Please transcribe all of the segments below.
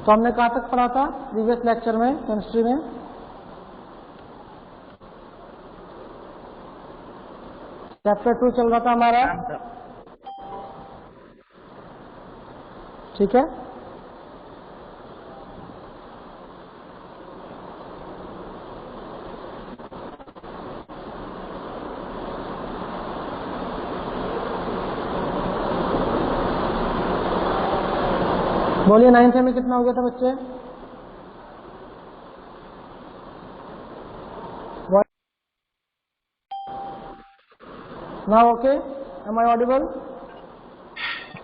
तो हमने कहाँ तक पढ़ा था प्रीवियस लेक्चर में केमिस्ट्री में? चैप्टर 2 चल रहा था हमारा, ठीक है। बोलिए 9th में कितना हो गया था बच्चे? Now okay? Am I audible?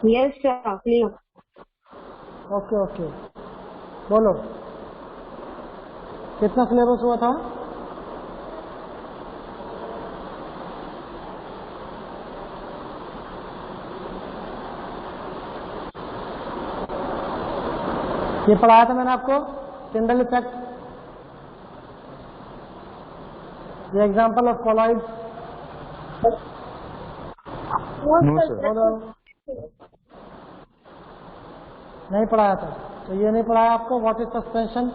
Yes sir, clear. Okay, okay. बोलो कितना सिलेबस हुआ था? ये पढ़ाया था मैंने आपको टिंडल इफेक्ट, ये example of colloids. No sir, नहीं पढ़ाया था, तो ये नहीं पढ़ाया आपको what is suspension?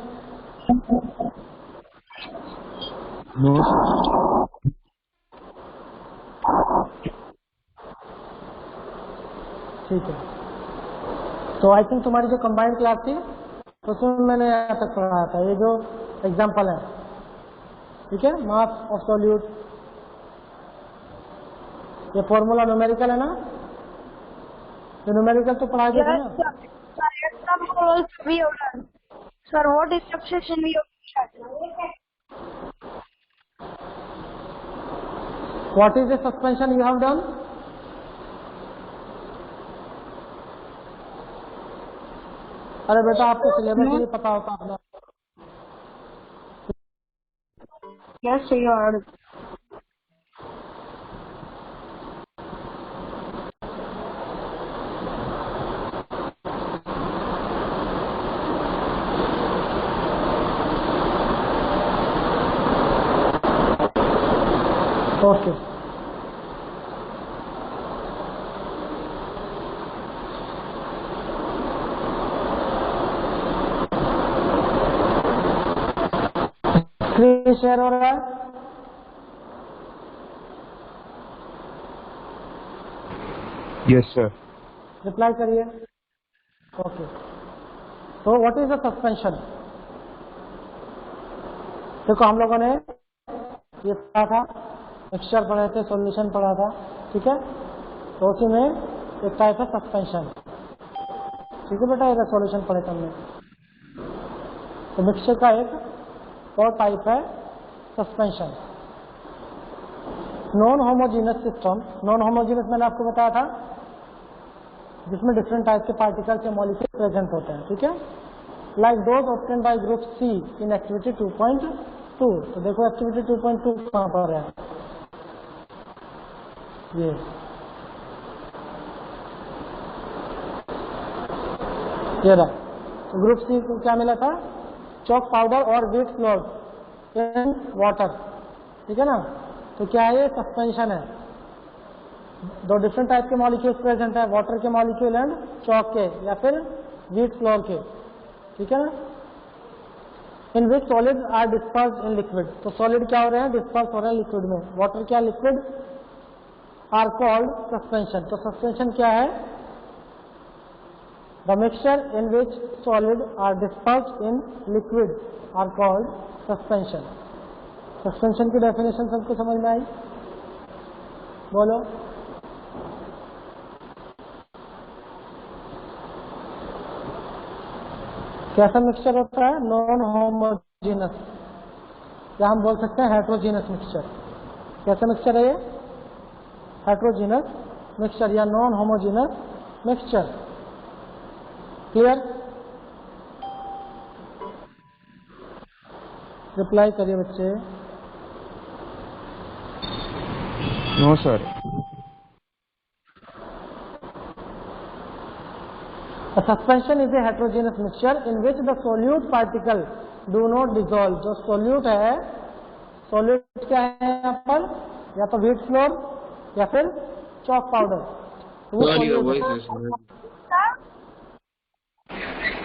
No sir, ठीक है। तो आई थिंक तुम्हारी जो कंबाइंड क्लास थी उसमें मैंने यहाँ तक पढ़ाया था, ये जो एग्जांपल है, ठीक है। मास ऑफ सॉल्यूट, ये फॉर्मूला न्यूमेरिकल है ना, तो न्यूमेरिकल तो पढ़ा दिया था ना। Sir, what is subsection we have? What is the suspension you have done? अरे बेटा आपको सिलेबस ही नहीं पता होता अपना। Yes sir, you are. Okay, screen share हो रहा है? यस सर, रिप्लाई करिए। ओके, तो व्हाट इज द सस्पेंशन? देखो हम लोगों ने ये पढ़ा था, मिक्सचर पढ़े थे, सॉल्यूशन पढ़ा था, ठीक है। तो उसी में एक टाइप है सस्पेंशन, ठीक है बेटा, एक सॉल्यूशन पढ़े थे हमने। तो मिक्सचर का एक और टाइप है suspension. Non homogeneous system, non homogeneous मैंने आपको बताया था जिसमें डिफरेंट टाइप के पार्टिकल्स या मॉलिक्यूल प्रेजेंट होते हैं, ठीक है। Like those obtained by group C in activity 2.2। तो देखो एक्टिविटी 2.2 कहां पर है? ये रहा। तो ग्रुप सी को क्या मिला था? चॉक पाउडर और व्हीट फ्लोर इन वाटर, ठीक है ना। तो क्या है? ये सस्पेंशन है। दो डिफरेंट टाइप के मॉलिक्यूल्स प्रेजेंट है, वाटर के मॉलिक्यूल एंड चॉक के या फिर व्हीट फ्लोर के, ठीक है ना। In which solid are disperse in liquid. तो सॉलिड क्या हो रहे हैं? डिस्पर्स हो रहे हैं लिक्विड में। वाटर क्या? लिक्विड। Are called suspension. तो सस्पेंशन क्या है? The mixture in which solid are disperse in liquid are called suspension. Suspension की डेफिनेशन सबको समझ में आई? बोलो। कैसा मिक्सचर होता है? नॉन होमोजीनस, या हम बोल सकते हैं हेट्रोजीनस मिक्सचर। कैसा मिक्सचर है ये? हेट्रोजीनस मिक्सचर या non homogeneous mixture. Clear? Reply करिए बच्चे। No sir, A suspension is a heterogeneous mixture in which the solute particle do not dissolve। जो सोल्यूट है, सोल्यूट क्या है यहाँ पर? या तो व्हीट फ्लोर या फिर चॉक पाउडर। वो सोल्यूट है।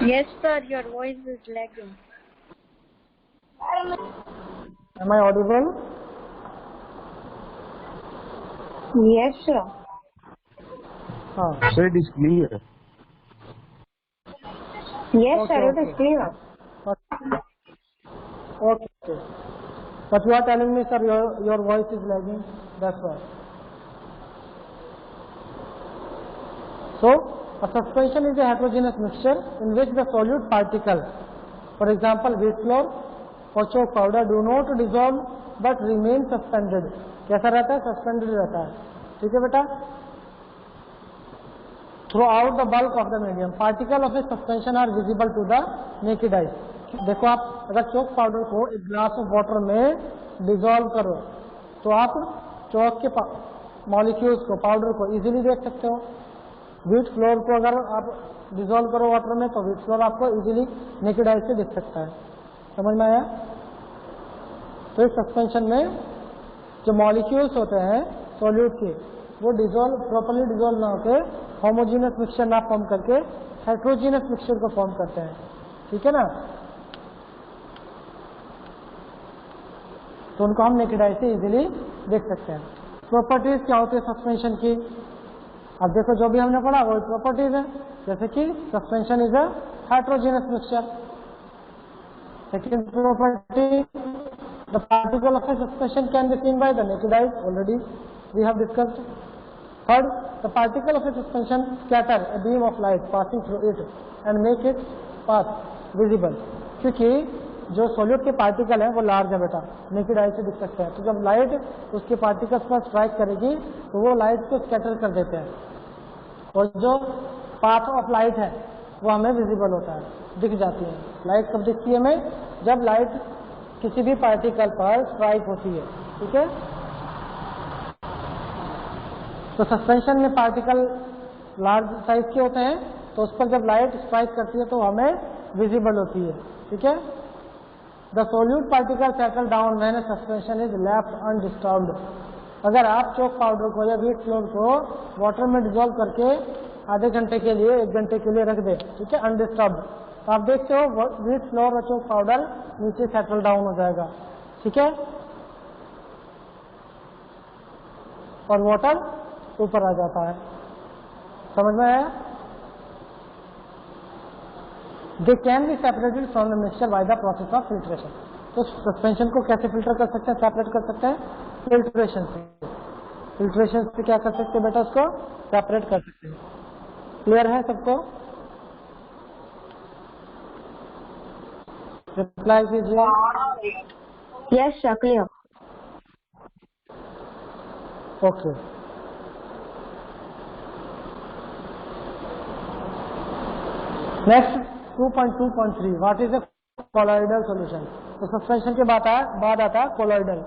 Yes, sir. Your voice is lagging. Am I audible? Yes, sir. हाँ. Sir, it is clear. Yes, Okay, sir. It is okay. clear. Okay. But you are telling me, sir, your voice is lagging. That's why. So, a suspension is a heterogeneous mixture in which the solute particle, for example, wheat flour or chalk powder, do not dissolve but remain suspended. कैसा रहता है? Suspended रहता है. ठीक है बेटा? Throughout the bulk of the medium, particle of a suspension are visible to the naked eye. देखो आप अगर चॉक पाउडर को एक ग्लास ऑफ वाटर में डिसॉल्व करो तो आप चॉक के मॉलिक्यूल्स को, पाउडर को इजीली देख सकते हो. व्हीट फ्लोर को अगर आप डिसॉल्व करो वाटर में तो व्हीट फ्लोर आपको इजीली नेकेड आई से दिख सकता है. समझ में आया? तो इस सस्पेंशन में जो मॉलिक्यूल्स होते हैं सॉल्यूट के, वो डिसॉल्व प्रॉपर्ली डिसॉल्व ना होकर होमोजीनियस मिक्सचर ना फॉर्म करके हेट्रोजीनियस मिक्सचर को फॉर्म करते हैं. ठीक है ना? तो उनको हम नेकेड आई से इजीली देख सकते हैं. प्रॉपर्टीज क्या होती है सस्पेंशन की? अब देखो जो भी हमने पढ़ा वो प्रॉपर्टीज है. जैसे कि suspension is a heterogeneous mixture. Second property, the particle of a suspension can be seen by the naked eye. Already we have discussed. Third, the particle of a suspension scatter a beam of light passing through it and make it pass visible. क्योंकि जो solute के particle है वो large है बेटा, naked eye से दिख सकते हैं. तो जब लाइट उसके पार्टिकल्स पर स्ट्राइक करेगी तो वो लाइट को स्कैटर कर देते हैं और जो पाथ ऑफ लाइट है वो हमें विजिबल होता है, दिख जाती है. लाइट कब दिखती है हमें? जब लाइट किसी भी पार्टिकल पर स्ट्राइक होती है. ठीक है? तो सस्पेंशन में पार्टिकल लार्ज साइज के होते हैं तो उस पर जब लाइट स्ट्राइक करती है तो हमें विजिबल होती है. ठीक है? The solute particle settle down when suspension is left undisturbed. अगर आप चॉक पाउडर को या व्हीट फ्लोर को वाटर में डिसॉल्व करके आधे घंटे के लिए, 1 घंटे के लिए रख दे, ठीक है, अनडिस्टर्ब्ड, तो आप देखते हो व्हीट फ्लोर और चॉक पाउडर नीचे सेटल डाउन हो जाएगा. ठीक है? और वाटर ऊपर आ जाता है. समझ में आया? They can be separated from the mixture by the process of filtration. तो सस्पेंशन को कैसे फिल्टर कर सकते हैं, सेपरेट कर सकते हैं? फिल्ट्रेशन से. फिल्ट्रेशन से क्या कर सकते हैं बेटा? उसको सेपरेट कर सकते हैं. क्लियर है सबको? रिप्लाई कीजिए. Yes, sir. Clear. Okay. Next 2.2.3, what is a colloidal solution. तो सस्पेंशन के बाद आता है कोलॉइडल.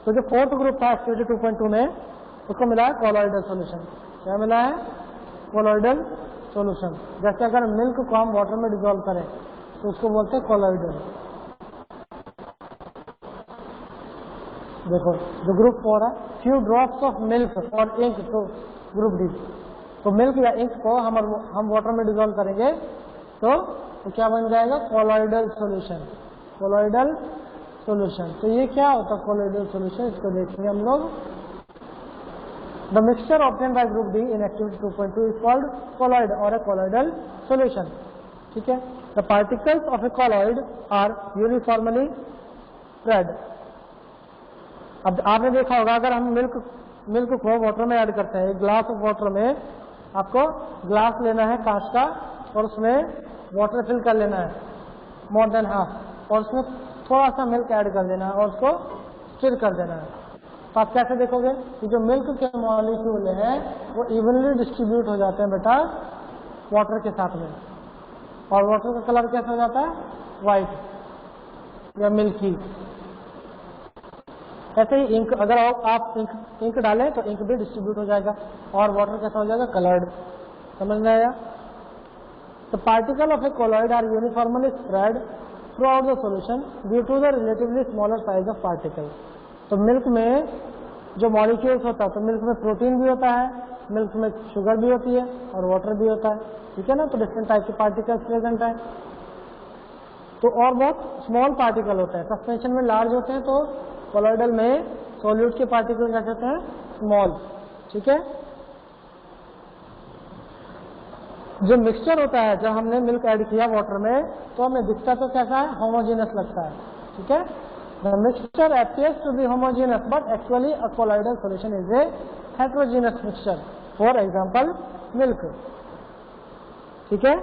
तो जो फोर्थ ग्रुप था एक्टिविटी 2.2 में उसको मिला है कोलॉइडल सॉल्यूशन. क्या मिला है? Colloidal solution. जैसे अगर मिल्क को हम वाटर में डिसॉल्व करें तो उसको बोलते हैं कोलॉइडल. देखो जो ग्रुप 4 है, फ्यू ड्रॉप्स ऑफ मिल्क और इंक, तो ग्रुप डी. तो मिल्क या इंक को हम वाटर में डिसॉल्व करेंगे तो क्या बन जाएगा? Colloidal solution. Colloidal solution. तो ये क्या होता है कोलॉइडल सॉल्यूशन? इसको देखेंगे हम लोग. The mixture obtained by group D in activity 2.2 is called colloid और ए कोलॉइडल सॉल्यूशन. ठीक है? The particles of a colloid are uniformly spread. अब आपने देखा होगा अगर हम मिल्क को वाटर में ऐड करते हैं, एक ग्लास ऑफ वाटर में आपको ग्लास लेना है कांच का और उसमें वाटर फिल कर लेना है मोर देन हाफ, और उसमें थोड़ा सा मिल्क ऐड कर देना है और उसको स्टिर कर देना है. तो आप कैसे देखोगे कि जो मिल्क के मॉलिक्यूल हैं वो इवनली डिस्ट्रीब्यूट हो जाते हैं बेटा वाटर के साथ में, और वाटर का कलर कैसा हो जाता है? वाइट या मिल्की. ऐसे ही इंक, अगर आप इंक डालें तो इंक भी डिस्ट्रीब्यूट हो जाएगा और वाटर कैसा हो जाएगा? कलर्ड. समझ में आया? The particle of a colloid are uniformly spread throughout the solution due to the relatively smaller size of particle. तो मिल्क में जो मॉलिक्यूल्स होता है, तो मिल्क में प्रोटीन भी होता है मिल्क में शुगर भी होती है और वाटर भी होता है, ठीक है ना। तो डिफरेंट टाइप के पार्टिकल्स प्रेजेंट है। तो और बहुत स्मॉल पार्टिकल होते हैं, सस्पेंशन में लार्ज होते हैं, तो कोलॉइडल में सॉल्यूट के पार्टिकल कैसे होते हैं, स्मॉल, ठीक है। जो मिक्सचर होता है, जब हमने मिल्क ऐड किया वाटर में, तो हमें दिखता तो कैसा है, होमोजेनस लगता है, ठीक है। The mixture appears to be homogeneous, but actually a colloidal solution is a heterogeneous mixture. For example, milk, ठीक है।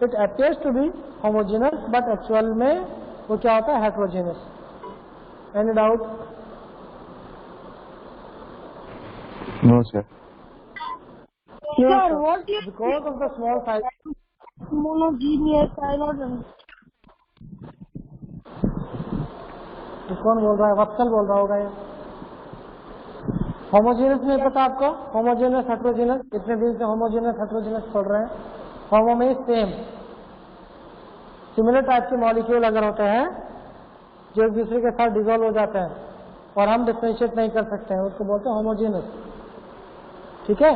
It appears to be homogeneous, but actual में वो क्या होता है, heterogeneous. Any doubt? No, sir. Sir, what is Because of the small size. homogeneous? I don't know. तो कौन बोल रहा है, वत्सल बोल रहा होगा ये। होमोजेनस नहीं पता आपको, होमोजेनस हेट्रोजेनस, इतने दिन से होमोजेनस हेट्रोजेनस पढ़ रहे हैं। होमो में सेम, सिमिलर टाइप के मॉलिक्यूल अगर होते हैं जो एक दूसरे के साथ डिसॉल्व हो जाते हैं और हम डिफरेंशिएट नहीं कर सकते हैं, उसको बोलते हैं होमोजेनस, ठीक है।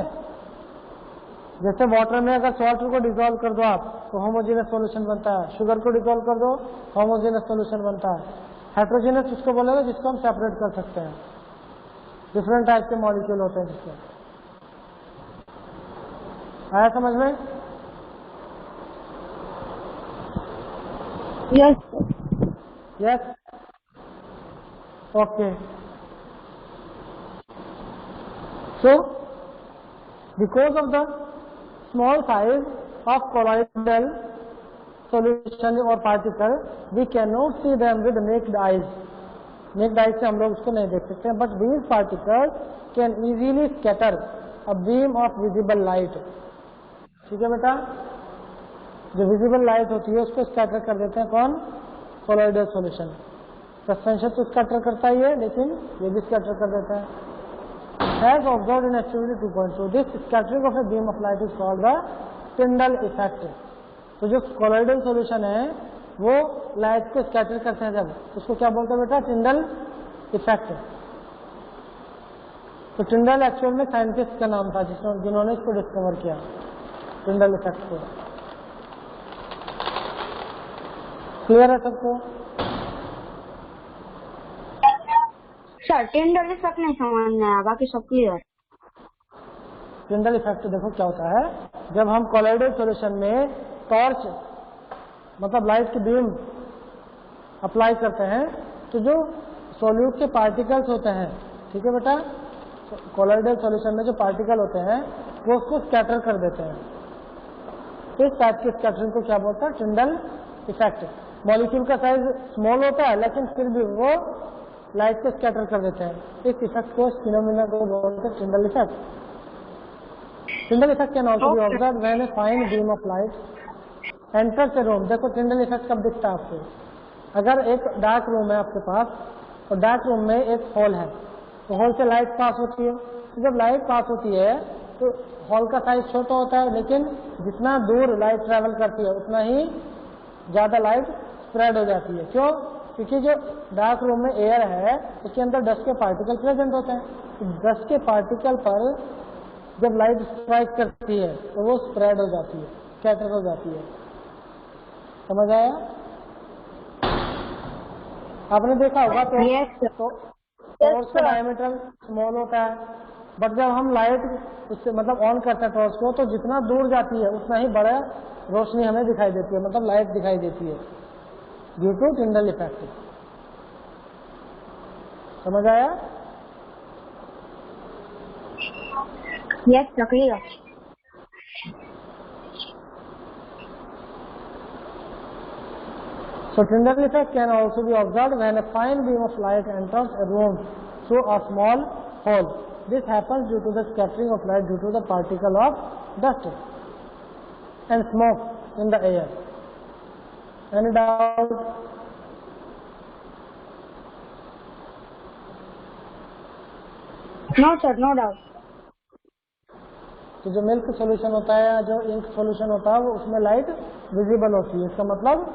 जैसे वाटर में अगर सॉल्ट को डिसॉल्व कर दो आप तो होमोजेनस सॉल्यूशन बनता है, शुगर को डिसॉल्व कर दो होमोजेनस सॉल्यूशन बनता है। हेट्रोजेनस उसको बोलेगा जिसको हम सेपरेट कर सकते हैं, डिफरेंट टाइप के मॉलिक्यूल होते हैं जिसमें। आया समझ में? Yes. Yes, okay. So because of the small size of colloidal solution or particle, we cannot see them with naked eyes. Naked eyes से हम लोग उसको नहीं देख सकते हैं, but these particles can easily scatter a beam of visible light. ठीक है बेटा, जो visible light होती है उसको scatter कर देते हैं कौन, colloidal solution. सस्पेंशन तो scatter करता ही है, लेकिन ये भी scatter कर देता है। As observed in activity 2.2, this scattering of a beam of light is called the Tyndall effect. तो जो कोलॉइडल सॉल्यूशन है वो लाइट को स्कैटर करते हैं जब, उसको क्या बोलते हैं बेटा, टिंडल इफेक्ट। तो टिंडल एक्चुअल में साइंटिस्ट का नाम था जिन्होंने इसको डिस्कवर किया, टिंडल इफेक्ट को। क्लियर है सबको? सर टेंडर इफेक्ट नहीं समझ में आया, बाकी सब क्लियर। टिंडल इफेक्ट देखो क्या होता है, जब हम कोलॉइडल सॉल्यूशन में टॉर्च मतलब लाइट की बीम अप्लाई करते हैं तो जो सॉल्यूट के पार्टिकल्स होते हैं, ठीक है बेटा, कोलॉइडल सॉल्यूशन में जो पार्टिकल होते हैं वो उसको स्कैटर कर देते हैं। इस टाइप के स्कैटरिंग को क्या बोलते हैं, टिंडल इफेक्ट। मॉलिक्यूल का साइज स्मॉल होता है लेकिन फिर भी वो लाइट को स्कैटर कर देते हैं। इस इफेक्ट को, इस फिनोमेना को बोलते हैं Tyndall effect. Tyndall effect can also be observed when a fine beam of light enters A room. देखो टिंडल इफेक्ट कब दिखता है आपको, अगर एक डार्क रूम है आपके पास और डार्क रूम में एक हॉल है, तो हॉल से लाइट पास होती है। तो जब लाइट पास होती है तो हॉल का साइज छोटा होता है, लेकिन जितना दूर लाइट ट्रेवल करती है उतना ही ज्यादा लाइट स्प्रेड हो जाती है। क्यों? क्योंकि जो डार्क रूम में एयर है उसके अंदर डस्ट के पार्टिकल प्रेजेंट होते हैं। तो डस्ट के पार्टिकल पर जब लाइट स्ट्राइक करती है तो वो स्प्रेड हो जाती है, स्कैटर हो जाती है। समझ आया? आपने देखा होगा तो टॉर्च का डायमीटर स्मॉल होता है, बट जब हम लाइट उससे मतलब ऑन करते हैं टॉर्च को तो जितना दूर जाती है उतना ही बड़ा रोशनी हमें दिखाई देती है, मतलब लाइट दिखाई देती है, ड्यू टू टिंडल इफेक्ट। समझ आया? Yes clear. So Tyndall effect can also be observed when a fine beam of light enters a room through a small hole. This happens due to the scattering of light due to the particle of dust and smoke in the air. Any doubt? No sir, no doubt. तो जो milk solution होता है या जो ink solution होता है वो उसमें लाइट विजिबल होती है, इसका मतलब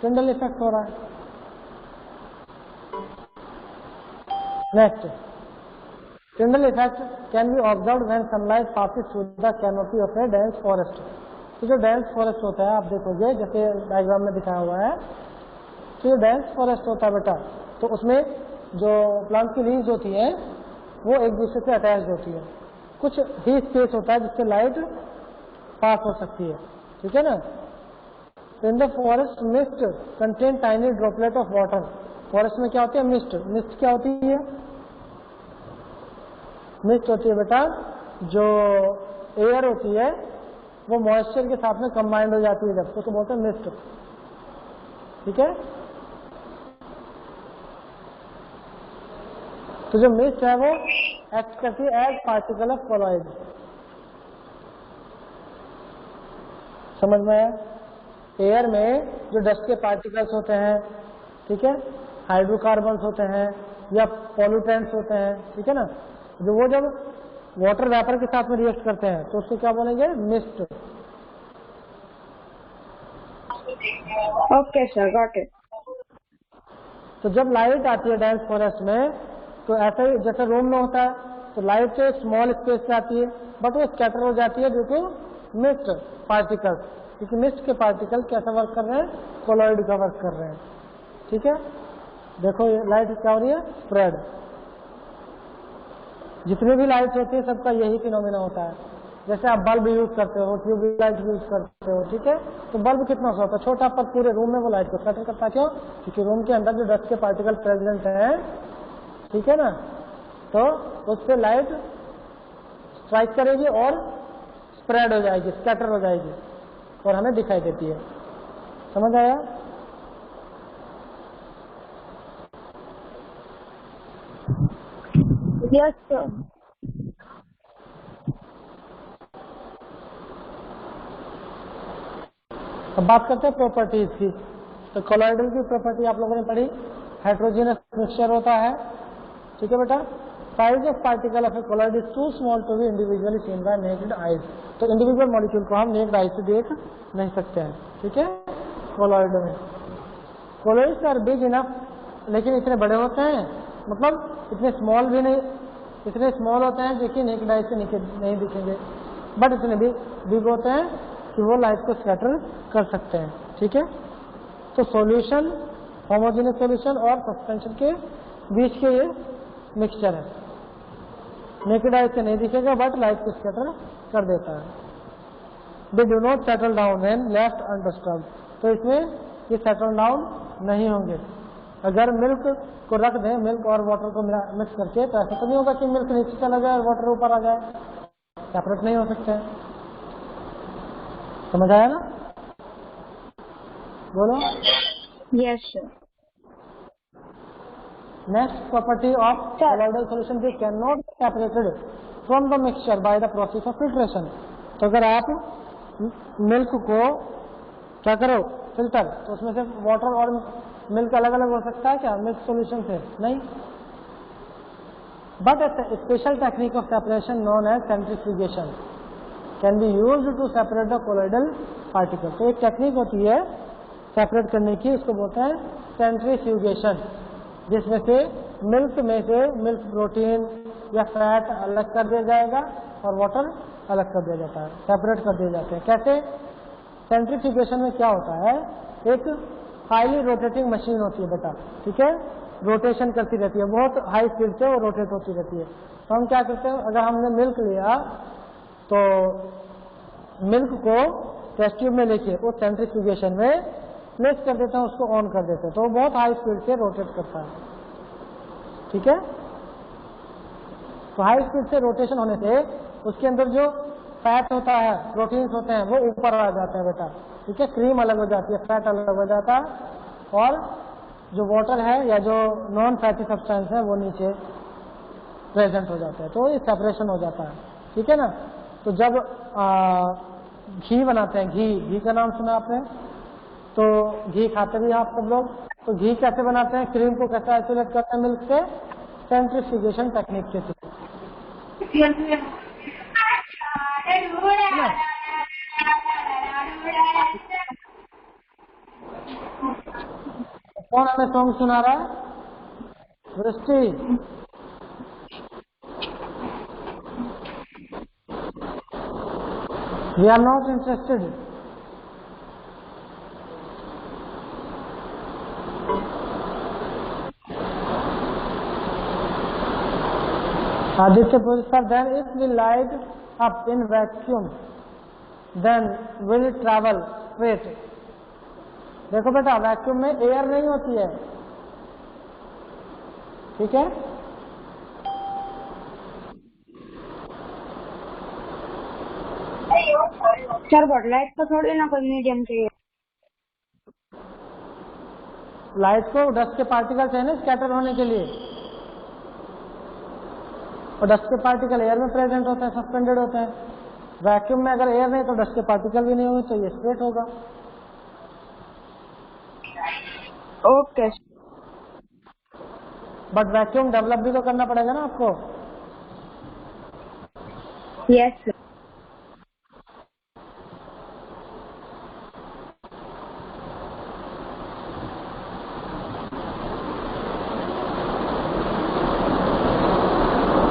टिंडल इफेक्ट हो रहा है। Next Tyndall effect can be observed when sunlight passes through the canopy of a dense forest. तो जो dense forest होता है आप देखोगे जैसे डायग्राम में दिखाया हुआ है, तो जो dense forest होता है बेटा, तो उसमें जो प्लांट की लीव्स होती है वो एक दूसरे से अटैच होती है, कुछ ही स्पेस होता है जिससे लाइट पास हो सकती है, ठीक है ना। In the forest mist contain tiny droplet of water. Forest में क्या होती है? मिस्ट। मिस्ट क्या होती है? मिस्ट होती है बेटा जो एयर होती है वो मॉइस्चर के साथ में कंबाइंड हो जाती है जब, तो बोलते हैं मिस्ट, ठीक है। तो जो मिस्ट है वो एक्ट करती है एज पार्टिकल ऑफ कोलॉइड। समझ में आया? एयर में जो डस्ट के पार्टिकल्स होते हैं, ठीक है, हाइड्रोकार्बन्स होते हैं या पॉल्यूटेंट्स होते हैं, ठीक है ना, जो वो जब वाटर वेपर के साथ में रिएक्ट करते हैं तो उसको क्या बोलेंगे? Mist. Okay sir, got it. तो जब लाइट आती है डेंस फॉरेस्ट में तो ऐसा ही जैसे रूम में होता है, तो लाइट तो स्मॉल स्पेस से आती है बट वो स्कैटर हो जाती है ड्यू टू मिस्ट पार्टिकल्स, क्योंकि मिस्ट के पार्टिकल कैसा वर्क कर रहे हैं? कोलॉइड का वर्क कर रहे हैं, ठीक है। देखो ये लाइट क्या हो रही है? स्प्रेड। जितनी भी लाइट्स होती है सबका यही फिनोमिना होता है। जैसे आप बल्ब यूज करते हो, ट्यूबलाइट यूज करते हो, ठीक है, तो बल्ब कितना सा होता है? छोटा, पर पूरे रूम में वो लाइट को स्कैटर करता है। क्यों? क्योंकि रूम के अंदर जो डस्ट के पार्टिकल प्रेजेंट हैं, ठीक है ना, तो उस पर लाइट स्ट्राइक करेगी और स्प्रेड हो जाएगी, स्कैटर हो जाएगी और हमें दिखाई देती है। समझ आया? Yes sir. अब बात करते हैं प्रॉपर्टीज की। तो कोलॉइडल की प्रॉपर्टी आप लोगों ने पढ़ी, हेट्रोजीनियस मिक्सचर होता है, ठीक है बेटा। Size of particle of a colloid is too small to be individually seen by naked eyes. तो इंडिविजुअल मॉलिक्यूल को हम नेकेड आइज से देख नहीं सकते हैं, ठीक है। कोलॉइड में कोलॉइड्स आर बिग इनफ, लेकिन इतने बड़े होते हैं, मतलब इतने स्मॉल भी नहीं, इतने स्मॉल होते हैं जो कि नेकेड आइज से नहीं दिखेंगे, बट इतने बिग होते हैं कि वो लाइट को स्कैटर कर सकते हैं, ठीक है। तो सॉल्यूशन, होमोजेनियस सॉल्यूशन और सस्पेंशन के बीच के ये मिक्सचर है, नेकेड आई से नहीं दिखेगा बट लाइट को स्कैटर कर देता है। They do not settle down when left undisturbed. तो इसमें ये सेटल डाउन नहीं होंगे। अगर मिल्क को रख दें, मिल्क और वाटर को मिक्स करके, तो ऐसा तो नहीं होगा कि मिल्क नीचे चला जाए और वाटर ऊपर आ जाए, सेपरेट नहीं हो सकते हैं। समझ आया ना? बोलो। Yes sir. Next property of colloidal solution, they cannot be separated from the mixture by the process of filtration. तो अगर आप मिल्क को क्या करो? फिल्टर, तो उसमें से वाटर और मिल्क अलग अलग हो सकता है क्या? मिल्क सॉल्यूशन से नहीं। But a special technique of separation known as centrifugation can be used to separate the colloidal particle. तो एक टेक्निक होती है सेपरेट करने की, उसको बोलते हैं सेंट्रीफ्यूगेशन, जिसमें से मिल्क प्रोटीन या फैट अलग कर दिया जाएगा और वाटर अलग कर दिया जाता है, सेपरेट कर दिए जाते हैं। कैसे? सेंट्रीफ्यूगेशन में क्या होता है? एक हाईली रोटेटिंग मशीन होती है बेटा, ठीक है, रोटेशन करती रहती है, बहुत हाई स्पीड से वो रोटेट होती रहती है। तो हम क्या करते हैं, अगर हमने मिल्क लिया तो मिल्क को टेस्ट ट्यूब में लेके वो सेंट्रीफ्यूगेशन में प्लेस कर देते हैं, उसको ऑन कर देते हैं, तो वो बहुत हाई स्पीड से रोटेट करता है, ठीक है। तो हाई स्पीड से रोटेशन होने से उसके अंदर जो फैट होता है, प्रोटीन्स होते हैं, वो ऊपर आ जाते हैं बेटा, ठीक है, क्रीम अलग हो जाती है, फैट अलग हो जाता है, और जो वाटर है या जो नॉन फैटी सब्सटेंस है वो नीचे प्रेजेंट हो जाता है, तो ये सेपरेशन हो जाता है, ठीक है ना। तो जब घी बनाते हैं, घी का नाम सुना आपने, तो घी खाते भी आप सब लोग, तो घी कैसे बनाते हैं, क्रीम को कैसे आइसोलेट करते हैं मिल्क से? सेंट्रीफ्यूगेशन टेक्निक के थ्रू। कौन हमें सॉन्ग सुना रहा है? वृष्टि, We are not interested. Aditya Purusar, then if we light up in vacuum, then will it travel straight? देखो बेटा, वैक्यूम में एयर नहीं होती है, ठीक है? सर बट लाइट को थोड़ी ना कोई मीडियम चाहिए। लाइट को डस्ट के पार्टिकल चाहिए ना स्कैटर होने के लिए, और डस्ट के पार्टिकल एयर में प्रेजेंट होते हैं, सस्पेंडेड होते हैं। वैक्यूम में अगर एयर नहीं तो डस्ट के पार्टिकल भी नहीं होंगे, तो ये स्ट्रेट होगा। ओके। बट वैक्यूम डेवलप भी तो करना पड़ेगा ना आपको। Yes sir.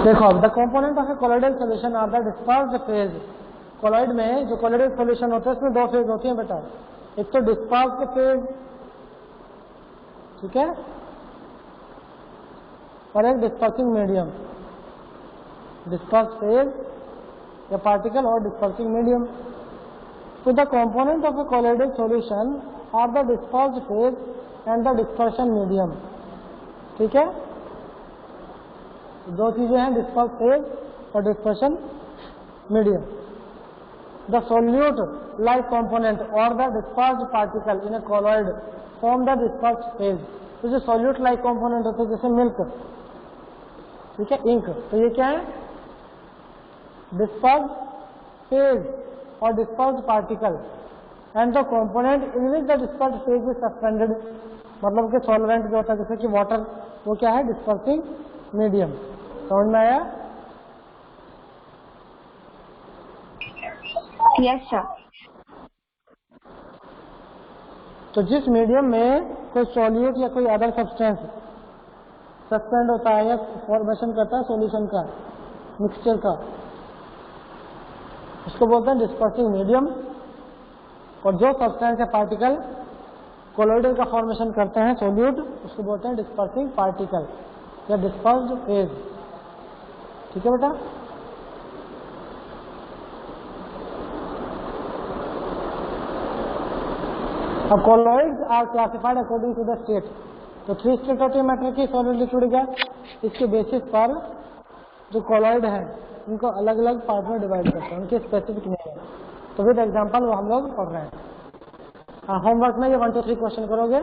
देखो, the component of a colloidal solution are the dispersed phase. Colloid में जो कोलॉइडल सॉल्यूशन होता है उसमें दो फेज होती है बेटा, एक तो डिस्पर्स्ड फेज, ठीक है, और एक डिस्पर्सिंग मीडियम। डिस्पर्स्ड फेज या पार्टिकल और डिस्पर्सिंग मीडियम। तो the component of a colloidal solution are the dispersed phase and the dispersion medium, ठीक है। दो चीजें हैं, डिस्पर्स फेज और dispersion medium. The solute like component और the dispersed particle in a colloid form the dispersed phase. तो जो solute like component होते हैं जैसे मिल्क, ठीक है, इंक, तो ये क्या है, डिस्पर्स्ड फेज और dispersed particle and the component in which the dispersed phase is suspended. मतलब कि सॉल्वेंट जो होता है जैसे कि वाटर, वो क्या है, डिस्पर्सिंग मीडियम। समझ में आया? Yes sir. तो जिस मीडियम में कोई सॉल्यूट या कोई अदर सब्सटेंस सस्पेंड होता है या फॉर्मेशन करता है सॉल्यूशन का, मिक्सचर का, उसको बोलते हैं डिस्पर्सिंग मीडियम। और जो सब्सटेंस या पार्टिकल कोलॉइडल का फॉर्मेशन करते हैं सॉल्यूट, उसको बोलते हैं डिस्पर्सिंग पार्टिकल या डिस्पर्स्ड फेज, ठीक है बेटा। अब colloids are classified according to the state. तो 3 स्टेट होती है मैटर की, सॉलिड, लिक्विड, गैस। इसके बेसिस पर जो कोलॉइड है उनको अलग अलग पार्ट में डिवाइड करते हैं, उनके स्पेसिफिक नेम है। तो विद एग्जांपल वो हम लोग पढ़ रहे हैं। होमवर्क में ये 1 2 3 क्वेश्चन करोगे।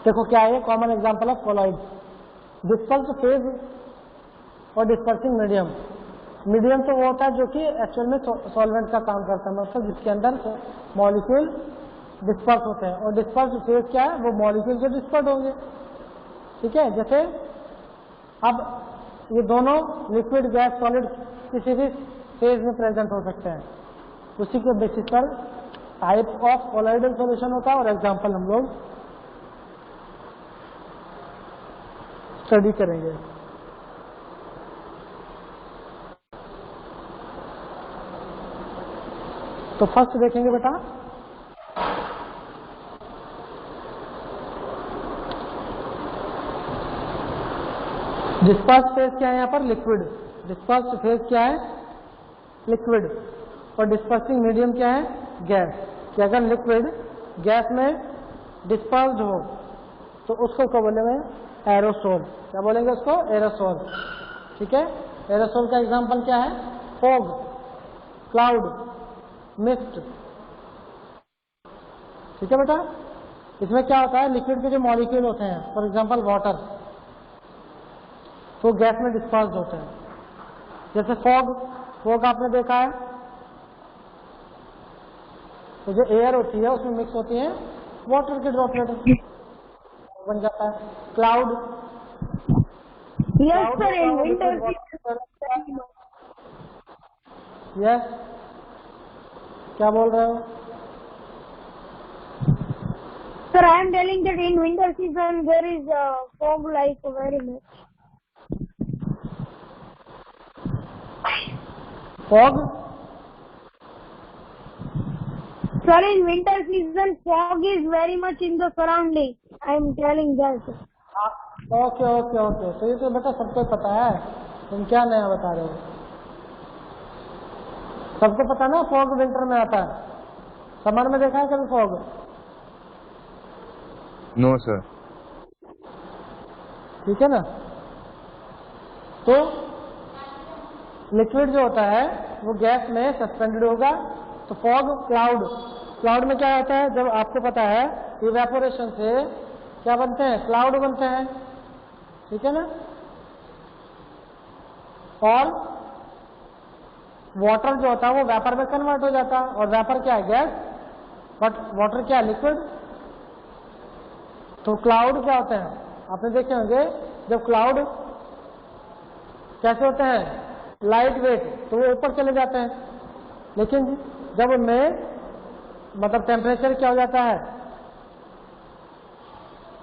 देखो क्या है, common example of colloid, dispersed phase और डिस्पर्सिंग मीडियम। मीडियम तो वो होता है जो कि एक्चुअल में सॉल्वेंट का काम करता है, मतलब जिसके अंदर मॉलिक्यूल डिस्पर्स होते हैं। और डिस्पर्स्ड फेज क्या है, वो मॉलिक्यूल जो डिस्पर्स होंगे, ठीक है। जैसे अब ये दोनों लिक्विड, गैस, सॉलिड किसी भी फेज में प्रेजेंट हो सकते हैं। उसी के बेसिस पर टाइप ऑफ कोलॉइडल सॉल्यूशन होता है और एग्जांपल हम लोग स्टडी करेंगे। तो फर्स्ट देखेंगे बेटा, डिस्पर्स्ड फेज क्या है यहाँ पर, लिक्विड। डिस्पर्स्ड फेज क्या है, लिक्विड। और डिस्पर्सिंग मीडियम क्या है, गैस। कि अगर लिक्विड गैस में डिस्पर्स्ड हो तो उसको क्या बोलेंगे, एरोसोल। क्या बोलेंगे उसको, एरोसोल, ठीक है। एरोसोल का एग्जांपल क्या है, फॉग, क्लाउड, मिस्ट, ठीक है बेटा। इसमें क्या होता है, लिक्विड के जो मॉलिक्यूल होते हैं, फॉर एग्जांपल वाटर, तो गैस में डिस्पर्स्ड होते हैं। जैसे फॉग, फॉग आपने देखा है, तो जो एयर होती है उसमें मिक्स होती है वाटर के ड्रॉपलेट, बन जाता है। Cloud, yes sir, in winter yes, क्या बोल रहे हो sir, I am telling that in winter season there is fog like very much. Fog, Sir, in winter season, fog is very much in the surrounding. I am telling that. Okay okay okay, तो ये तो बेटा सबको पता है, तुम क्या नया बता रहे हो? सबको पता ना फॉग विंटर में आता है। समर में देखा है कभी फॉग? No sir. ठीक है ना। तो लिक्विड जो होता है वो गैस में सस्पेंडेड होगा। तो फॉग क्लाउड, क्लाउड में क्या होता है, जब आपको पता है इवेपोरेशन से क्या बनते हैं, क्लाउड बनते हैं, ठीक है ना। और वाटर जो होता है वो वेपर में कन्वर्ट हो जाता है, और वेपर क्या है, गैस, बट वाटर क्या है, लिक्विड। तो क्लाउड क्या होते हैं, आपने देखे होंगे, जब क्लाउड कैसे होते हैं, लाइट वेट, तो वो ऊपर चले जाते हैं, लेकिन जब उनमें मतलब टेम्परेचर क्या हो जाता है,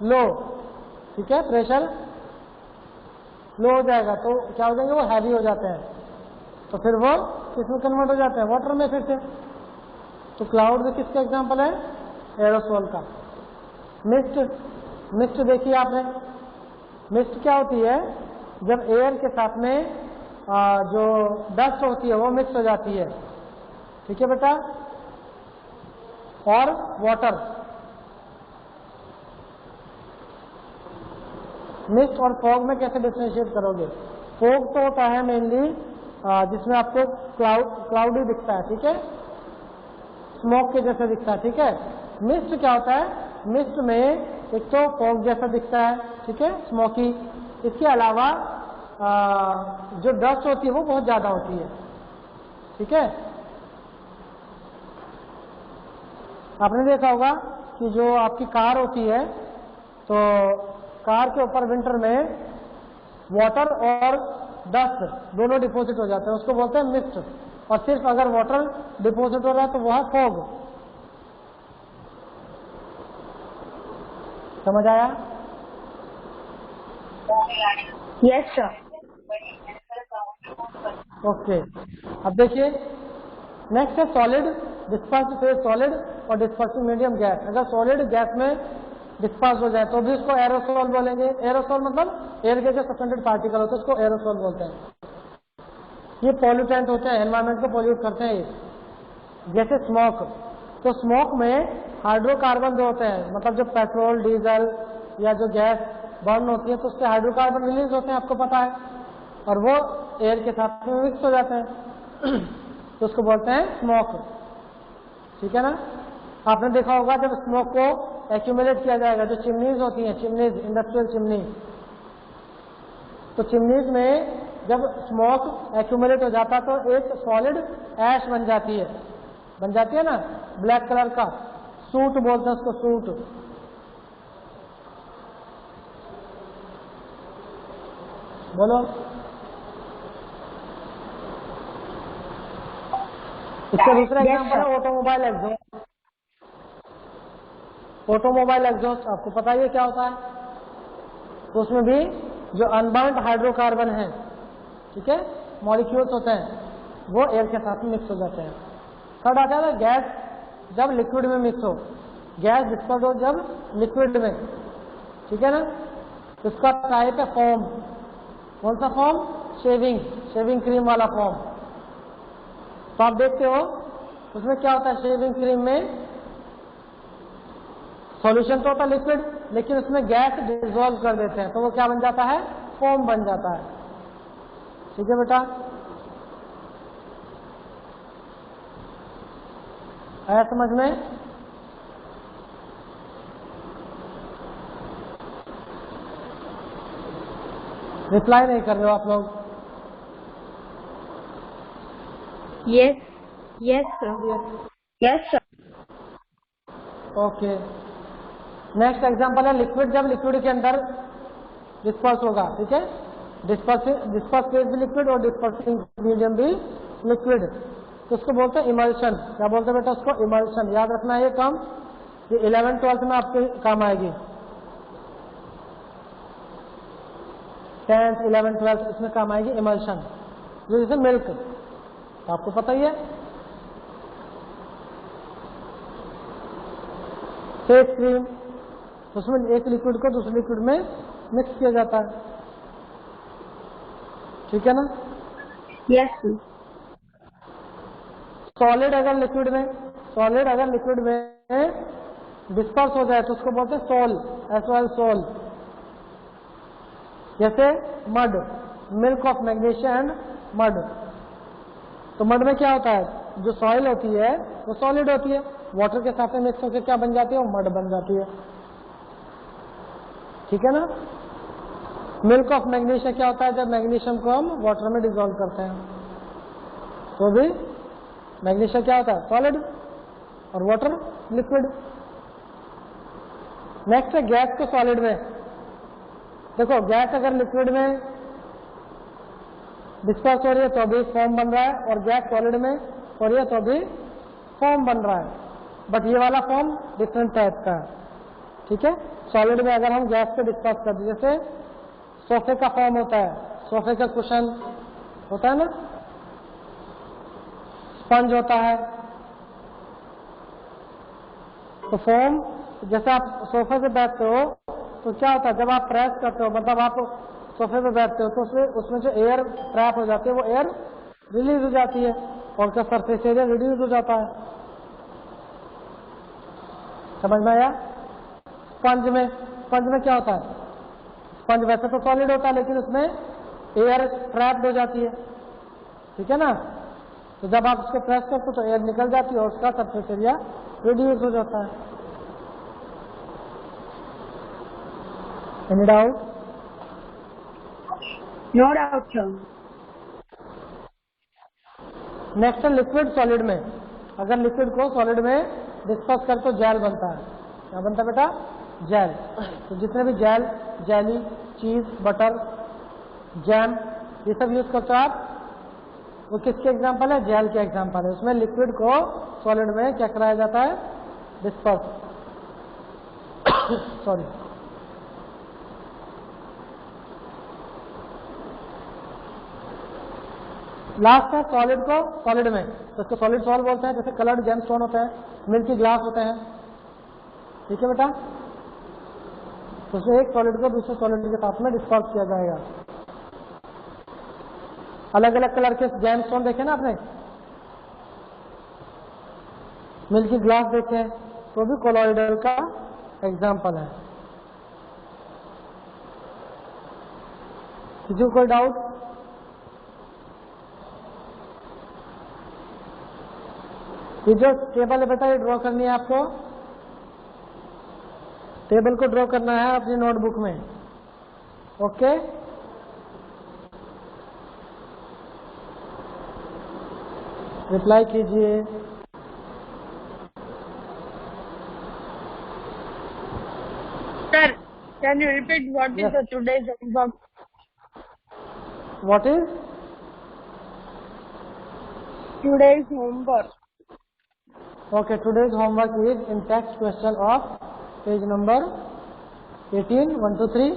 लो, ठीक है, प्रेशर लो हो जाएगा, तो क्या हो जाएंगे, वो हैवी हो जाते हैं, तो फिर वो किसमें कन्वर्ट हो जाते हैं, वाटर में फिर से। तो क्लाउड में किसका एग्जांपल है, एरोसोल का। मिस्ट, मिस्ट देखिए आपने, मिस्ट क्या होती है, जब एयर के साथ में जो डस्ट होती है वो मिक्स हो जाती है, ठीक है बेटा। और वाटर, मिस्ट और फॉग में कैसे डिफरेंशिएट करोगे? फॉग तो होता है मेनली जिसमें आपको क्लाउडी दिखता है, ठीक है, स्मोक के जैसा दिखता है, ठीक है। मिस्ट क्या होता है, मिस्ट में एक तो फॉग जैसा दिखता है, ठीक है, स्मोकी, इसके अलावा जो डस्ट होती है वो बहुत ज्यादा होती है, ठीक है। आपने देखा होगा कि जो आपकी कार होती है, तो कार के ऊपर विंटर में वाटर और डस्ट दोनों डिपॉजिट हो जाते हैं, उसको बोलते हैं मिस्ट। और सिर्फ अगर वाटर डिपॉजिट हो रहा है तो वह फॉग। समझ आया? Yes, sir. ओके, अब देखिए नेक्स्ट है सॉलिड, डिस्पर्स फेज सॉलिड और डिस्पर्सिंग मीडियम गैस। अगर सॉलिड गैस में डिस्पर्स हो जाए तो भी उसको एरोसोल बोलेंगे। एरोसोल मतलब एयर के जो सस्पेंडेड पार्टिकल होते हैं उसको एरोसोल बोलते हैं। ये पॉल्यूटेंट होते हैं, एनवायरमेंट को पॉल्यूट करते हैं ये, जैसे स्मोक। तो स्मोक में हाइड्रोकार्बन जो होते हैं, मतलब जो पेट्रोल डीजल या जो गैस बर्न होती है तो उससे हाइड्रोकार्बन रिलीज होते हैं, आपको पता है, और वो एयर के साथ में मिक्स हो जाते हैं तो उसको बोलते हैं स्मोक, ठीक है ना। आपने देखा होगा जब स्मोक को एक्यूमुलेट किया जाएगा, जो चिमनीज होती हैं, चिमनीज, इंडस्ट्रियल चिमनी, तो चिमनीज में जब स्मोक एक्यूमुलेट हो जाता है तो एक सॉलिड ऐश बन जाती है ना, ब्लैक कलर का, सूट बोलते हैं उसको, सूट। बोलो, इसका दूसरा एग्जांपल है ऑटोमोबाइल एग्जॉस्ट। ऑटोमोबाइल एग्जॉस्ट आपको पता ही है क्या होता है, तो उसमें भी जो अनबर्न्ड हाइड्रोकार्बन है, ठीक है, मॉलिक्यूल्स होते हैं, वो एयर के साथ में मिक्स हो जाते हैं। थर्ड आता है गैस, जब लिक्विड में मिक्स हो, गैस डिस्पर्स हो जब लिक्विड में, ठीक है ना। उसका टाइप है फॉर्म। कौन सा फॉर्म? शेविंग क्रीम वाला फॉर्म। तो आप देखते हो उसमें क्या होता है, शेविंग क्रीम में सॉल्यूशन तो होता है लिक्विड, लेकिन उसमें गैस डिसॉल्व कर देते हैं तो वो क्या बन जाता है, फोम बन जाता है, ठीक है बेटा। आया समझ में? रिप्लाई नहीं कर रहे हो आप लोग? Yes, sir. Yes, sir. Okay, next example है लिक्विड, जब लिक्विड के अंदर डिस्पर्स होगा, ठीक है, डिस्पर्स फेज भी लिक्विड और डिस्पर्सिंग मीडियम भी लिक्विड, तो उसको बोलते हैं इमल्शन। क्या बोलते हैं बेटा उसको? इमल्शन। याद रखना है ये टर्म, ये 11th-12th में आपके काम आएगी, 10th 11th 12th इसमें काम आएगी इमल्शन। जैसे मिल्क, आपको पता ही है। फेस क्रीम, उसमें एक लिक्विड को दूसरे लिक्विड में मिक्स किया जाता है, ठीक है ना। Yes. सॉलिड अगर लिक्विड में डिस्पर्स हो जाए तो उसको बोलते हैं सोल, एसओएल सोल। जैसे mud, milk of magnesia and mud. तो मड में क्या होता है, जो सॉइल होती है वो सॉलिड होती है, वाटर के साथ में मिक्स होकर क्या बन जाती है, वो मड बन जाती है, ठीक है ना। मिल्क ऑफ मैग्नीशिया क्या होता है, जब मैग्नीशियम को हम वाटर में डिसॉल्व करते हैं तो भी मैग्नीशिया क्या होता है, सॉलिड, और वाटर लिक्विड। नेक्स्ट है गैस को सॉलिड में। देखो गैस अगर लिक्विड में डिस्पर्स हो रही है तो भी फॉर्म बन रहा है, और गैस सॉलिड में हो रही है तो भी फॉर्म बन रहा है, बट ये वाला फॉर्म डिफरेंट टाइप का है, ठीक है। सॉलिड में अगर हम गैस को डिस्पर्स कर दें, जैसे सोफे का फॉर्म होता है, सोफे का कुशन होता है ना, स्पंज होता है, तो फॉर्म, जैसे आप सोफे पे बैठते हो तो क्या होता है, जब आप प्रेस करते हो, मतलब आप सोफे पे बैठते हो तो उसमें जो एयर ट्रैप हो जाती है वो एयर रिलीज हो जाती है और उसका सरफेस एरिया रिड्यूस हो जाता है, समझ में आया। स्पंज में क्या होता है, स्पंज वैसे तो सॉलिड होता है लेकिन उसमें एयर ट्रैप हो जाती है, ठीक है ना। तो जब आप उसको प्रेस करते हो तो एयर निकल जाती है और उसका सरफेस एरिया रिड्यूस हो जाता है। Any doubt? No doubt, sir. Next है लिक्विड सॉलिड में। अगर लिक्विड को सॉलिड में डिस्पर्स कर तो जेल बनता है। क्या बनता है बेटा? जेल। तो जितने भी जेल, जेली, चीज, बटर, जैम, ये सब यूज करते हो आप, वो किसके एग्जाम्पल है? जेल के एग्जाम्पल है। उसमें लिक्विड को सॉलिड में क्या कराया जाता है? डिस्पर्स। सॉरी, लास्ट है सॉलिड को सॉलिड में, तो इसको सॉलिड सॉल्व बोलते हैं। जैसे कलर्ड जेमस्टोन होते हैं, मिल्की ग्लास होते हैं, ठीक है बेटा। तो उसमें एक सॉलिड को दूसरे सॉलिड के साथ में डिस्पर्स किया जाएगा। अलग अलग कलर के जेमस्टोन देखे ना आपने, मिल्की ग्लास देखे, तो भी कोलॉइडल का एग्जाम्पल है। किसी को कोई डाउट? ये जो टेबल है बेटा, ये ड्रॉ करनी है आपको। टेबल को ड्रॉ करना है अपनी नोटबुक में, ओके। रिप्लाई कीजिए। Sir, can you repeat what is Yes. the today's homework? What is? Today's homework. Okay, today's homework is in text question of page number 18, 1 to 3.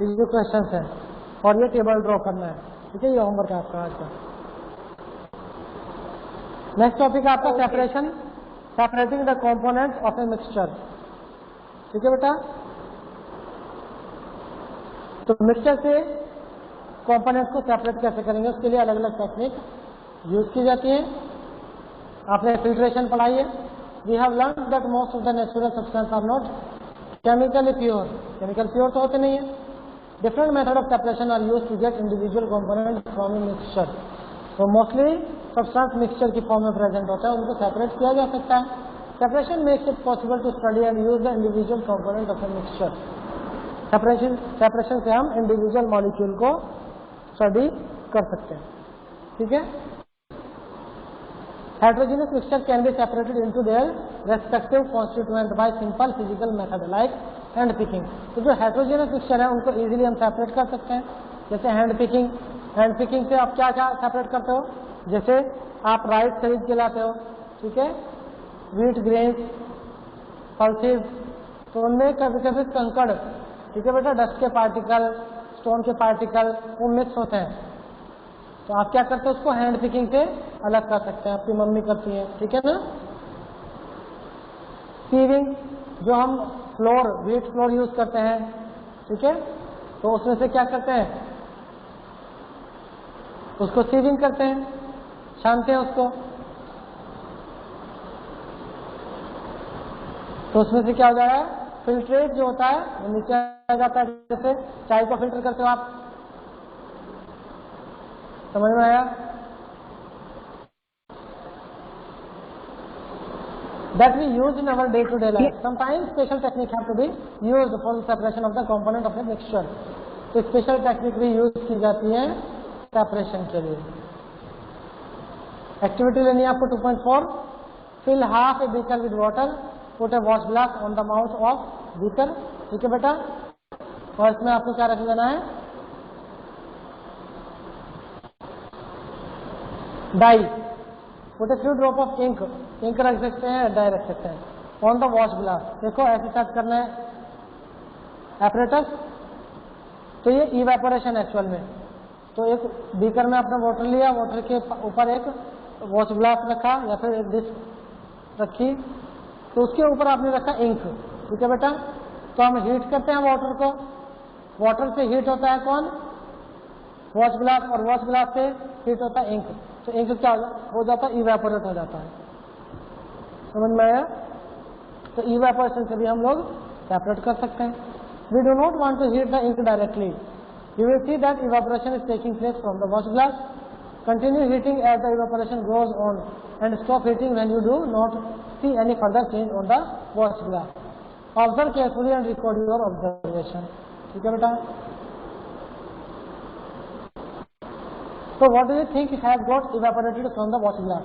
ये जो क्वेश्चंस हैं और ये टेबल ड्रॉ करना है, ठीक है। ये होमवर्क है आपका आज का। नेक्स्ट टॉपिक है आपका separation, separating the components of a mixture, ठीक है बेटा। तो मिक्सचर से कंपोनेंट्स को सेपरेट कैसे करेंगे, उसके लिए अलग अलग टेक्निक यूज की जाती है। आपने फिल्ट्रेशन पढ़ाई है। We have learn that most of the natural substance are not chemically pure, chemical pure तो होते नहीं है। Different method of separation are use to get individual component from a mixture. तो मोस्टली सब्सटेंस मिक्सचर की form में present होता है, उनको सेपरेट किया जा सकता है। Separation makes it possible to study and use the individual component of a mixture. Separation से हम इंडिविजुअल मॉलिक्यूल को स्टडी कर सकते हैं, ठीक है। Heterogeneous mixture can be separated into their respective constituent by simple physical method like hand picking। तो जो heterogeneous mixture है उनको easily हम separate कर सकते हैं, जैसे hand picking। hand picking से आप क्या क्या separate करते हो? जैसे आप राइस खरीद के लाते हो, ठीक है, wheat grains, pulses, तो उनमें कभी कभी कंकड़, ठीक है बेटा, डस्ट के पार्टिकल, स्टोन के पार्टिकल, वो मिक्स होते हैं, तो आप क्या करते हैं, उसको हैंड पिकिंग से अलग कर सकते हैं, आपकी मम्मी करती है, ठीक है ना। सीविंग, जो हम फ्लोर, व्हीट फ्लोर यूज करते हैं, ठीक है, तो उसमें से क्या करते हैं, उसको सीविंग करते हैं, छानते हैं उसको। तो उसमें से क्या हो जा रहा है, फिल्ट्रेट जो होता है वो नीचे आ जाता है, जैसे चाय को फिल्टर करते हो आप, समझ में आया। That we use in our day-to-day life. Sometimes special technique have to be used for the separation of the component of a mixture. तो स्पेशल टेक्निक भी यूज की जाती है सेपरेशन के लिए। एक्टिविटी लेनी है आपको 2.4, fill half a beaker with water, put a wash glass on the mouth of beaker, ठीक है बेटा। और इसमें आपको क्या रख देना है, dye, put a few drop of ink, ink रख सकते हैं, डाई रख सकते हैं। ऑन द वॉश ग्लास, देखो ऐसे सेट करना है एपरेटस। तो ये इवेपोरेशन एक्चुअल में, तो एक बीकर में आपने वाटर लिया, वाटर के ऊपर एक वॉश ग्लास रखा या फिर एक डिश रखी, तो उसके ऊपर आपने रखा इंक, ठीक है बेटा। तो हम हीट करते हैं वाटर को, वाटर से हीट होता है कौन, वॉश ग्लास, और वॉश ग्लास से हीट होता है इंक। तो इंक क्या हो जाता है, इवेपोरेट हो जाता है, समझ में आया। तो इवेपोरेशन से भी हम लोग सेपरेट कर सकते हैं। We do not want to heat the ink directly, you will see that evaporation is taking place from the wash glass. Continue heating as the evaporation goes on and stop heating when you do not see any further change on the wash glass. Observe carefully and record your observation, ठीक है बेटा। तो what do you think has got evaporated from the wash glass.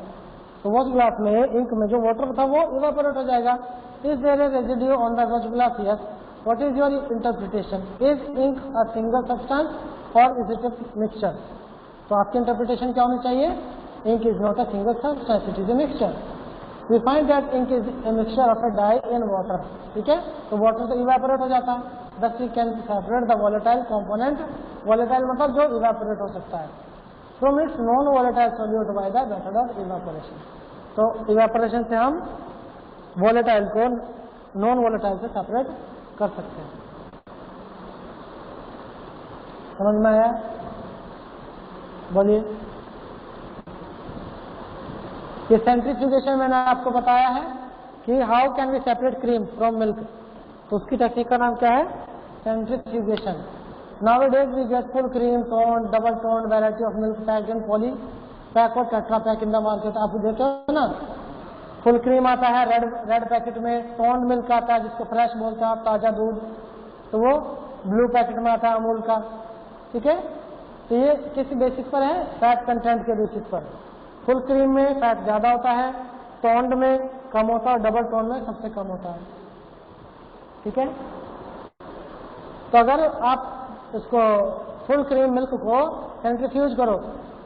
तो wash glass में ink में जो water था वो इवेपोरेट हो जाएगा। Is there a residue on the wash glass, yes. What is your interpretation, is ink a single substance और is it a mixture. तो आपकी इंटरप्रिटेशन क्या होनी चाहिए, ink is not a single substance, it is a mixture. We find that ink is a mixture of a dye in water, ठीक है। तो water से इवेपोरेट हो जाता है, thus we can separate the volatile component, volatile मतलब जो evaporate हो सकता है, from its non volatile solute by the method of evaporation. तो इवेपोरेशन से हम वोलेटाइल को नॉन वोलेटाइल से सेपरेट कर सकते हैं, समझ में आया, बोलिए। ये सेंट्रीफ्यूगेशन मैंने आपको बताया है कि how can we separate cream from milk, तो उसकी टेक्निक का नाम क्या है, centrifugation. Nowadays we get full cream, toned, double toned variety of milk packed in poly pack और tetra pack in the market। आप देखते हो ना, फुल क्रीम आता है रेड पैकेट में, टोन्ड मिल्क आता है जिसको फ्रेश बोलते हैं आप, ताजा दूध, तो वो ब्लू पैकेट में आता है अमूल का, ठीक है। तो ये किस बेसिस पर है, फैट कंटेंट के बेसिस पर। फुल क्रीम में फैट ज्यादा होता है, टोन्ड में कम होता है और डबल टोन्ड में सबसे कम होता है, ठीक है। तो अगर आप इसको फुल क्रीम मिल्क को सेंट्रीफ्यूज करो,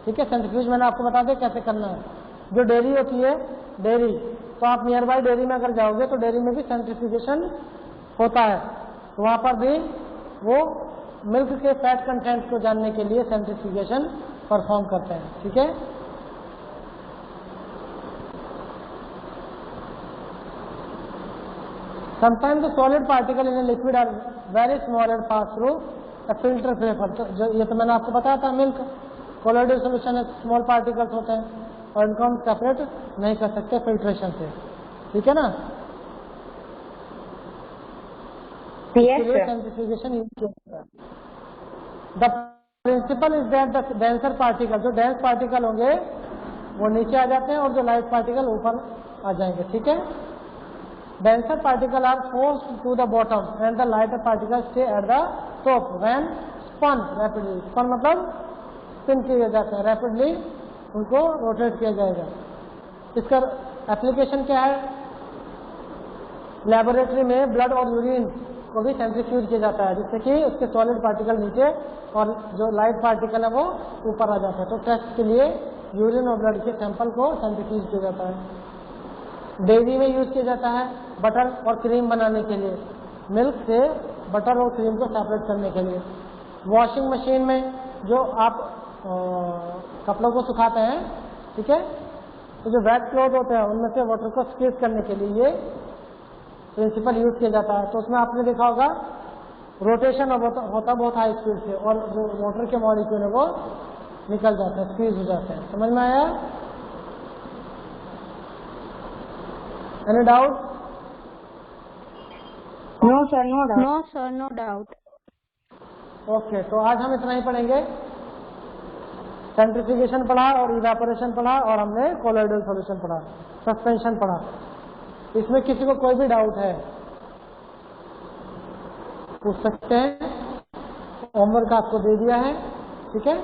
ठीक है, सेंट्रीफ्यूज मैंने आपको बता दिया कैसे करना है। जो डेयरी होती है, डेयरी, तो आप नियर बाई डेयरी में अगर जाओगे तो डेयरी में भी सेंट्रीफ्यूगेशन होता है, तो वहां पर भी वो मिल्क के फैट कंटेंट को जानने के लिए सेंट्रीफ्यूगेशन परफॉर्म करते हैं, ठीक है। Sometimes the solid particle in a liquid are very small and pass through a filter paper। तो जो ये तो मैंने आपको बताया था, मिल्क कोलोइडल सोल्यूशन है, स्मॉल पार्टिकल्स होते हैं और इनको हम सेपरेट नहीं कर सकते फिल्ट्रेशन से, ठीक है ना। सेंट्रीफ्यूगेशन यूज किया जाता है। The principle is that the denser particle, जो डेंस पार्टिकल होंगे वो नीचे आ जाते हैं और जो लाइट पार्टिकल ऊपर आ जाएंगे, ठीक है। Denser particles are forced to the bottom and the lighter particles stay at the top when spun rapidly। spun मतलब spin किए जाते हैं, rapidly उनको रोटेट किया जाएगा। इसका एप्लीकेशन क्या है, लेबोरेटरी में ब्लड और यूरिन को भी सेंट्रीफ्यूज किया जाता है, जिससे कि उसके सॉलिड पार्टिकल नीचे और जो लाइट पार्टिकल है वो ऊपर आ जाता है। तो टेस्ट के लिए यूरिन और ब्लड के सैंपल को सेंट्रीफ्यूज किया जाता है। डेयरी में यूज किया जाता है बटर और क्रीम बनाने के लिए, मिल्क से बटर और क्रीम को सेपरेट करने के लिए। वॉशिंग मशीन में जो आप कपड़ों को सुखाते हैं, ठीक है। तो जो वेट क्लॉथ होते हैं उनमें से वाटर को स्क्वीज करने के लिए ये प्रिंसिपल यूज किया जाता है। तो उसमें आपने देखा होगा रोटेशन होता बहुत हाई स्पीड से और जो वाटर के मॉलिक्यूल है वो निकल जाते हैं, स्क्वीज हो जाते हैं। समझ में आया? Any doubt? No sir, no doubt. No sir, no doubt. Okay, तो आज हम इतना ही पढ़ेंगे। सेंट्रिफिकेशन पढ़ा और इवेपोरेशन पढ़ा और हमने कोलॉइडल सॉल्यूशन पढ़ा, सस्पेंशन पढ़ा। इसमें किसी को कोई भी डाउट है पूछ सकते हैं। होमवर्क आपको दे दिया है, ठीक है।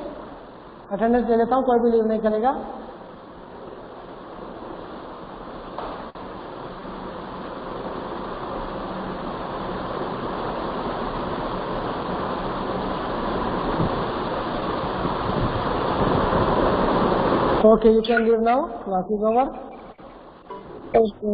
अटेंडेंस ले लेता हूँ, कोई भी लीव नहीं करेगा। Okay, you can leave now. Class is over. Okay.